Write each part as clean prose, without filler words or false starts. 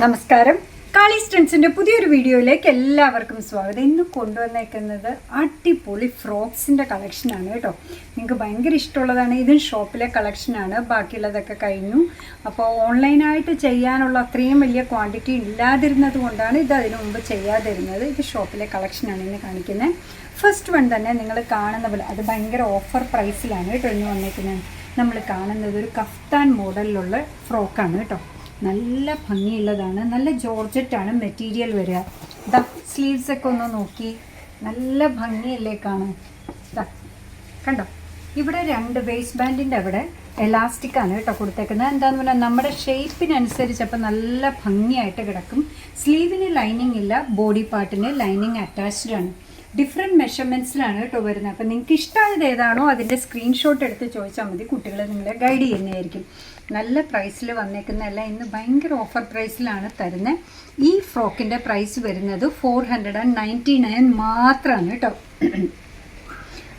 നമസ്കാരം. കാളി സ്റ്റൻസിൻ്റെ പുതിയൊരു വീഡിയോയിലേക്ക് എല്ലാവർക്കും സ്വാഗതം. ഇന്ന് കൊണ്ടുവന്നേക്കുന്നത് അടിപൊളി ഫ്രോക്സിൻ്റെ കളക്ഷനാണ് കേട്ടോ. നിങ്ങൾക്ക് ഭയങ്കര ഇഷ്ടമുള്ളതാണ്. ഇതും ഷോപ്പിലെ കളക്ഷനാണ്. ബാക്കിയുള്ളതൊക്കെ കഴിഞ്ഞു. അപ്പോൾ ഓൺലൈനായിട്ട് ചെയ്യാനുള്ള അത്രയും വലിയ ക്വാണ്ടിറ്റി ഇല്ലാതിരുന്നത് കൊണ്ടാണ് ഇത് അതിനു മുമ്പ് ചെയ്യാതിരുന്നത്. ഇത് ഷോപ്പിലെ കളക്ഷനാണ് ഇന്ന് കാണിക്കുന്നത്. ഫസ്റ്റ് വൺ തന്നെ നിങ്ങൾ കാണുന്ന പോലെ അത് ഭയങ്കര ഓഫർ പ്രൈസിലാണ് കേട്ടോ ഇന്ന് വന്നേക്കുന്നത്. നമ്മൾ കാണുന്നത് ഒരു കഫ്താൻ മോഡലിലുള്ള ഫ്രോക്കാണ് കേട്ടോ. നല്ല ഭംഗിയുള്ളതാണ്. നല്ല ജോർജറ്റാണ് മെറ്റീരിയൽ വരിക. ഇതാ സ്ലീവ്സൊക്കെ ഒന്ന് നോക്കി, നല്ല ഭംഗിയല്ലേ കാണാൻ. ഇതാ കണ്ടോ, ഇവിടെ രണ്ട് വേസ്റ്റ് ബാൻഡിൻ്റെ അവിടെ എലാസ്റ്റിക്കാണ് കേട്ടോ കൊടുത്തേക്കുന്നത്. എന്താണെന്ന് പറഞ്ഞാൽ നമ്മുടെ ഷേപ്പിനനുസരിച്ച് അപ്പോൾ നല്ല ഭംഗിയായിട്ട് കിടക്കും. സ്ലീവിന് ലൈനിങ് ഇല്ല, ബോഡി പാർട്ടിന് ലൈനിങ് അറ്റാച്ച്ഡ് ആണ്. ഡിഫറെൻറ്റ് മെഷർമെൻറ്റ്സിലാണ് കേട്ടോ വരുന്നത്. അപ്പോൾ നിങ്ങൾക്ക് ഇഷ്ടമായത് ഏതാണോ അതിൻ്റെ സ്ക്രീൻഷോട്ട് എടുത്ത് ചോദിച്ചാൽ മതി. കുട്ടികളെ നിങ്ങളെ ഗൈഡ് ചെയ്യുന്നതായിരിക്കും. നല്ല പ്രൈസിൽ വന്നേക്കുന്നതല്ല, ഇന്ന് ഭയങ്കര ഓഫർ പ്രൈസിലാണ് തരുന്നത്. ഈ ഫ്രോക്കിൻ്റെ പ്രൈസ് വരുന്നത് 499 മാത്രമാണ് കേട്ടോ.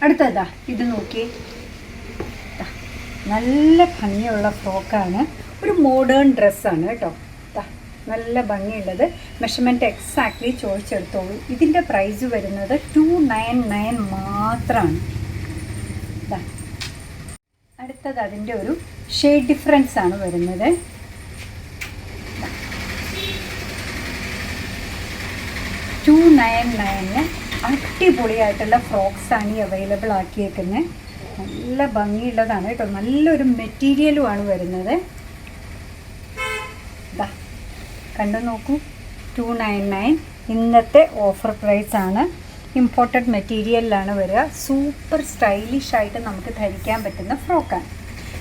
അടുത്തതാ ഇത് നോക്കി, നല്ല ഭംഗിയുള്ള ഫ്രോക്കാണ്. ഒരു മോഡേൺ ഡ്രസ്സാണ് കേട്ടോ. നല്ല ഭംഗിയുള്ളത്. Measurement exactly ചോദിച്ചെടുത്തോളൂ. ഇതിൻ്റെ പ്രൈസ് വരുന്നത് 299 മാത്രമാണ്. അടുത്തത് അതിൻ്റെ ഒരു ഷെയ്ഡ് ഡിഫറൻസ് ആണ് വരുന്നത്. 299 അടിപൊളിയായിട്ടുള്ള ഫ്രോക്സാണ് ഈ അവൈലബിൾ ആക്കിയേക്കുന്നത്. നല്ല ഭംഗിയുള്ളതാണ് കേട്ടോ. നല്ലൊരു മെറ്റീരിയലുമാണ് വരുന്നത്. കണ്ടു നോക്കൂ, 299 ഇന്നത്തെ ഓഫർ പ്രൈസാണ്. ഇമ്പോർട്ടഡ് മെറ്റീരിയലിലാണ് വരിക. സൂപ്പർ സ്റ്റൈലിഷ് ആയിട്ട് നമുക്ക് ധരിക്കാൻ പറ്റുന്ന ഫ്രോക്കാണ്.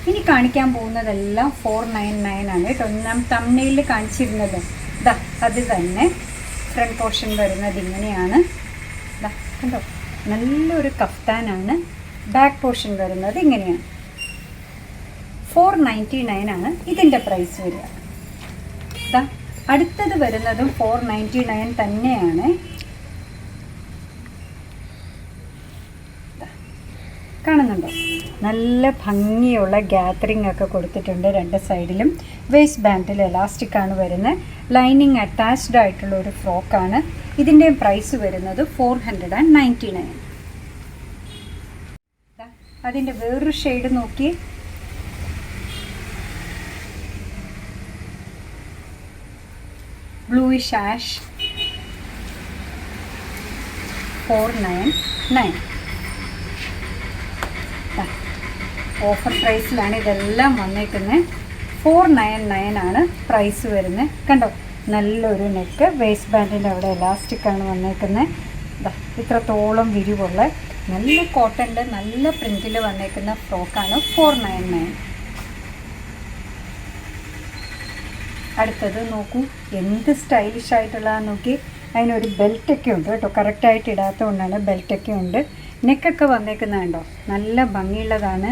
ഇനി കാണിക്കാൻ പോകുന്നതെല്ലാം 499 ആണ് കേട്ടോ. നാം തംബ്നെയിലിൽ കാണിച്ചിരുന്നത് അത് തന്നെ. ഫ്രണ്ട് പോർഷൻ വരുന്നത് ഇങ്ങനെയാണ്. കണ്ടോ, നല്ലൊരു കഫ്താനാണ്. ബാക്ക് പോർഷൻ വരുന്നത് ഇങ്ങനെയാണ്. 499 ആണ് ഇതിൻ്റെ പ്രൈസ് വരിക. അടുത്തത് വരുന്നതും 499 തന്നെയാണ്. കാണുന്നുണ്ടോ, നല്ല ഭംഗിയുള്ള ഗ്യാതറിംഗ് ഒക്കെ കൊടുത്തിട്ടുണ്ട് രണ്ട് സൈഡിലും. വേസ്റ്റ് ബാൻഡിൽ എലാസ്റ്റിക്കാണ് വരുന്നത്. ലൈനിങ് അറ്റാച്ച്ഡ് ആയിട്ടുള്ള ഒരു ഫ്രോക്കാണ്. ഇതിൻ്റെ പ്രൈസ് വരുന്നത് 499. അതിൻ്റെ വേറൊരു ഷെയ്ഡ് നോക്കി, ബ്ലൂയിഷ് ആഷ്, 499. ഓഫർ പ്രൈസിലാണ് ഇതെല്ലാം വന്നേക്കുന്നത്. 499 ആണ് പ്രൈസ് വരുന്നത്. കണ്ടോ, നല്ലൊരു നെക്ക്. വേസ്റ്റ് ബാൻഡിൻ്റെ അവിടെ എലാസ്റ്റിക്കാണ് വന്നേക്കുന്നത്. ഇത്രത്തോളം വിരിവുള്ള നല്ല കോട്ടൻ്റെ നല്ല പ്രിൻറ്റിൽ വന്നേക്കുന്ന ഫ്രോക്കാണ് 499. അടുത്തത് നോക്കൂ, എന്ത് സ്റ്റൈലിഷ് ആയിട്ടുള്ളതാണെന്ന് നോക്കി. അതിനൊരു ബെൽറ്റൊക്കെ ഉണ്ട് കേട്ടോ. കറക്റ്റായിട്ട് ഇടാത്തത് കൊണ്ടാണ്. ബെൽറ്റൊക്കെ ഉണ്ട്. നെക്കൊക്കെ വന്നേക്കുന്നത് കണ്ടോ, നല്ല ഭംഗിയുള്ളതാണ്.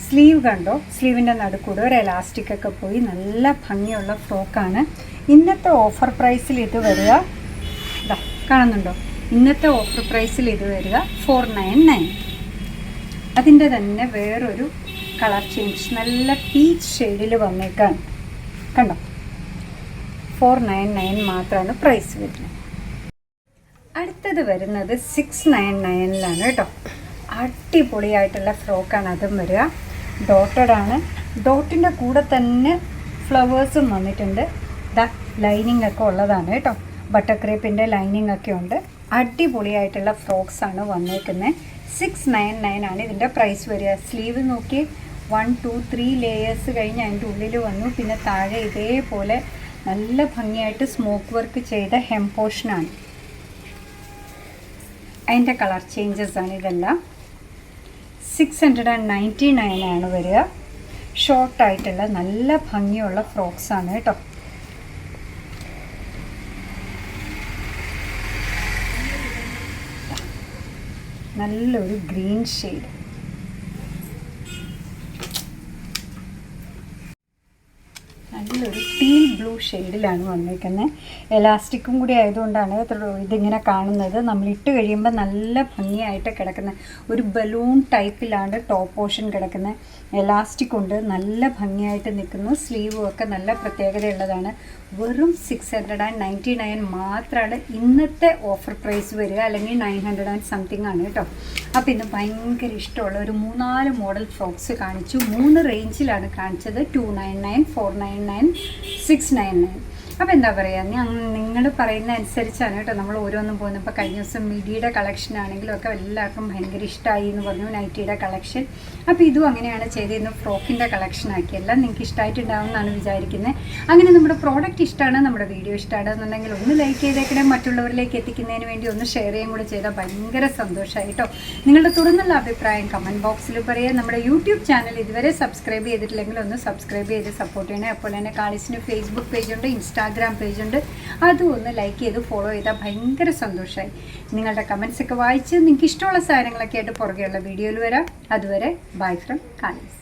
സ്ലീവ് കണ്ടോ, സ്ലീവിൻ്റെ നടുക്കൂടെ ഒരു എലാസ്റ്റിക്കൊക്കെ പോയി നല്ല ഭംഗിയുള്ള ഫ്രോക്കാണ്. ഇന്നത്തെ ഓഫർ പ്രൈസിൽ ഇത് വരിക, കാണുന്നുണ്ടോ, ഇന്നത്തെ ഓഫർ പ്രൈസിൽ ഇത് വരിക 499. അതിൻ്റെ തന്നെ വേറൊരു കളർ ചേഞ്ച്, നല്ല പീച്ച് ഷെയ്ഡിൽ വന്നേക്കാണ്. കണ്ടോ, 499 മാത്രമാണ് പ്രൈസ് വരുന്നത്. അടുത്തത് വരുന്നത് 699 കേട്ടോ. അടിപൊളിയായിട്ടുള്ള ഫ്രോക്കാണ് അതും വരിക. ഡോട്ടഡ് ആണ്. ഡോട്ടിൻ്റെ കൂടെ തന്നെ ഫ്ലവേഴ്സും വന്നിട്ടുണ്ട്. ലൈനിങ് ഒക്കെ ഉള്ളതാണ് കേട്ടോ. ബട്ടർ ക്രേപ്പിൻ്റെ ലൈനിങ് ഒക്കെ ഉണ്ട്. അടിപൊളിയായിട്ടുള്ള ഫ്രോക്സാണ് വന്നേക്കുന്നത്. 699 ആണ് ഇതിൻ്റെ പ്രൈസ് വരിക. സ്ലീവ് നോക്കി, 1 2 3 ലേയേഴ്സ് കഴിഞ്ഞ് അതിൻ്റെ ഉള്ളിൽ വന്നു. പിന്നെ താഴെ ഇതേപോലെ നല്ല ഭംഗിയായിട്ട് സ്മോക്ക് വർക്ക് ചെയ്ത ഹെം പോർഷനാണ്. അതിൻ്റെ കളർ ചേഞ്ചസ് ആണ് ഇതെല്ലാം. 699 ആണ് വരിക. ഷോർട്ടായിട്ടുള്ള നല്ല ഭംഗിയുള്ള ഫ്രോക്സാണ് കേട്ടോ. നല്ലൊരു ഗ്രീൻ ഷെയ്ഡ്, നല്ലൊരു ടീൽ ബ്ലൂ ഷെയ്ഡിലാണ് വന്നിരിക്കുന്നത്. എലാസ്റ്റിക്കും കൂടി ആയതുകൊണ്ടാണ് ഇതിങ്ങനെ കാണുന്നത്. നമ്മൾ ഇട്ട് കഴിയുമ്പോൾ നല്ല ഭംഗിയായിട്ട് കിടക്കുന്ന ഒരു ബലൂൺ ടൈപ്പിലാണ് ടോപ്പ് പോർഷൻ കിടക്കുന്നത്. എലാസ്റ്റിക് കൊണ്ട് നല്ല ഭംഗിയായിട്ട് നിൽക്കുന്നു. സ്ലീവും ഒക്കെ നല്ല പ്രത്യേകതയുള്ളതാണ്. വെറും 699 മാത്രമാണ് ഇന്നത്തെ ഓഫർ പ്രൈസ് വരിക, അല്ലെങ്കിൽ 900 and സംതിങ് ആണ് കേട്ടോ. അപ്പോൾ ഇന്ന് ഭയങ്കര ഇഷ്ടമുള്ള ഒരു 3-4 മോഡൽ ഫ്രോക്സ് കാണിച്ചു. 3 റേഞ്ചിലാണ് കാണിച്ചത്. 299, 499, 699. അപ്പോൾ എന്താ പറയുക, നിങ്ങൾ പറയുന്ന അനുസരിച്ചാണ് കേട്ടോ നമ്മൾ ഓരോന്നും പോകുന്നത്. ഇപ്പോൾ കഴിഞ്ഞ ദിവസം മിഡിയുടെ കളക്ഷൻ ആണെങ്കിലും ഒക്കെ എല്ലാവർക്കും ഭയങ്കര ഇഷ്ടമായി എന്ന് പറഞ്ഞു, നൈറ്റിയുടെ കളക്ഷൻ. അപ്പോൾ ഇതും അങ്ങനെയാണ് ചെയ്തിരുന്നു, ഫ്രോക്കിൻ്റെ കളക്ഷൻ ആക്കി. എല്ലാം നിങ്ങൾക്ക് ഇഷ്ടമായിട്ടുണ്ടാവുമെന്നാണ് വിചാരിക്കുന്നത്. അങ്ങനെ നമ്മുടെ പ്രോഡക്റ്റ് ഇഷ്ടമാണ്, നമ്മുടെ വീഡിയോ ഇഷ്ടമാണെന്നുണ്ടെങ്കിൽ ഒന്ന് ലൈക്ക് ചെയ്തേക്കണേ. മറ്റുള്ളവരിലേക്ക് എത്തിക്കുന്നതിന് വേണ്ടി ഒന്ന് ഷെയർ ചെയ്യുകയും കൂടെ ചെയ്താൽ ഭയങ്കര സന്തോഷമായി കേട്ടോ. നിങ്ങളുടെ തുറന്നുള്ള അഭിപ്രായം കമൻറ്റ് ബോക്സിൽ പറയുക. നമ്മുടെ യൂട്യൂബ് ചാനൽ ഇതുവരെ സബ്സ്ക്രൈബ് ചെയ്തിട്ടില്ലെങ്കിൽ ഒന്ന് സബ്സ്ക്രൈബ് ചെയ്ത് സപ്പോർട്ട് ചെയ്യണേ. അപ്പോൾ തന്നെ കാളിസിന് ഫേസ്ബുക്ക് പേജുണ്ട്, ഇൻസ്റ്റാഗ്രാം പേജുണ്ട്, അതും ഒന്ന് ലൈക്ക് ചെയ്ത് ഫോളോ ചെയ്താൽ ഭയങ്കര സന്തോഷമായി. നിങ്ങളുടെ കമൻസൊക്കെ വായിച്ച് നിങ്ങൾക്ക് ഇഷ്ടമുള്ള സാധനങ്ങളൊക്കെ ആയിട്ട് പുറകെയുള്ള വീഡിയോയിൽ വരാം. അതുവരെ ബൈ ഫ്രം കാളിസ്.